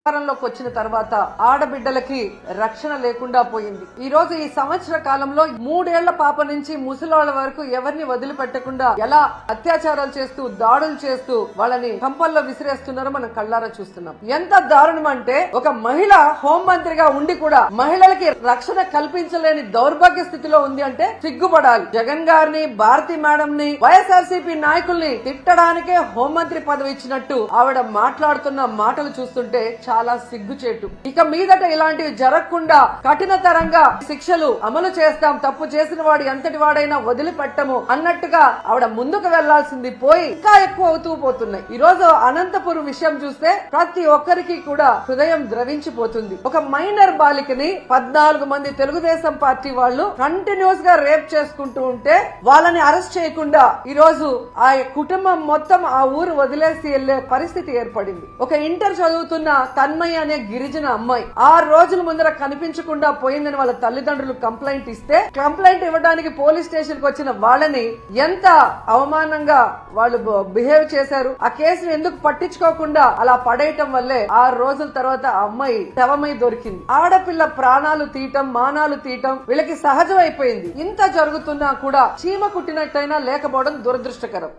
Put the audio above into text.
అధికారంలోకి వచ్చిన తర్వాత ఆడబిడ్డలకి రక్షణ లేకుండా పోయింది. ఈ రోజు ఈ సంవత్సర కాలంలో 3 ఏళ్ల పాప నుంచి ముసలోళ్ల వరకు ఎవరిని వదిలిపెట్టకుండా ఎలా అత్యాచారాలు చేస్తూ దాడులు చేస్తూ వాళ్ళని కంపల్లో విసిరేస్తున్నారో మనం కళ్ళారా చూస్తున్నాం. ఎంత దారుణం అంటే ఒక మహిళ హోంమంత్రిగా ఉండి కూడా మహిళలకి రక్షణ కల్పించలేని దౌర్భాగ్య స్థితిలో ఉంది అంటే సిగ్గుపడాలి. జగన్ గారిని, భారతి మేడం ని, వైఎస్ఆర్సీపీ నాయకుల్ని తిట్టడానికే హోంమంత్రి పదవి ఇచ్చినట్టు ఆవిడ మాట్లాడుతున్న మాటలు చూస్తుంటే చాలా సిగ్గుచేటు. ఇక మీదట ఇలాంటివి జరగకుండా కఠినతరంగా శిక్షలు అమలు చేస్తాం, తప్పు చేసిన వాడు ఎంతటి వాడైనా వదిలిపెట్టము అన్నట్టుగా ఆవిడ ముందుకు వెళ్లాల్సింది పోయి ఇంకా ఎక్కువ అవుతూ పోతున్నాయి. ఈ రోజు అనంతపురం విషయం చూస్తే ప్రతి ఒక్కరికి కూడా హృదయం ద్రవించిపోతుంది. ఒక మైనర్ బాలికని 14 మంది తెలుగుదేశం పార్టీ వాళ్ళు కంటిన్యూస్ గా రేప్ చేసుకుంటూ ఉంటే వాళ్ళని అరెస్ట్ చేయకుండా ఈ రోజు ఆ కుటుంబం మొత్తం ఆ ఊరు వదిలేసి వెళ్లే పరిస్థితి ఏర్పడింది. ఒక ఇంటర్ చదువుతున్న తన్మయ్య అనే గిరిజన అమ్మాయి 6 రోజుల ముందర కనిపించకుండా పోయిందని వాళ్ళ తల్లిదండ్రులు కంప్లైంట్ ఇస్తే కంప్లైంట్ ఇవ్వడానికి పోలీస్ స్టేషన్ కు వచ్చిన వాళ్ళని ఎంత అవమానంగా వాళ్ళు బిహేవ్ చేశారు. ఆ కేసును ఎందుకు పట్టించుకోకుండా అలా పడేయటం వల్లే 6 రోజుల తర్వాత ఆ అమ్మాయి శవమై దొరికింది. ఆడపిల్ల ప్రాణాలు తీయటం, మానాలు తీయటం వీళ్ళకి సహజమైపోయింది. ఇంత జరుగుతున్నా కూడా చీమ కుట్టినట్టయినా లేకపోవడం దురదృష్టకరం.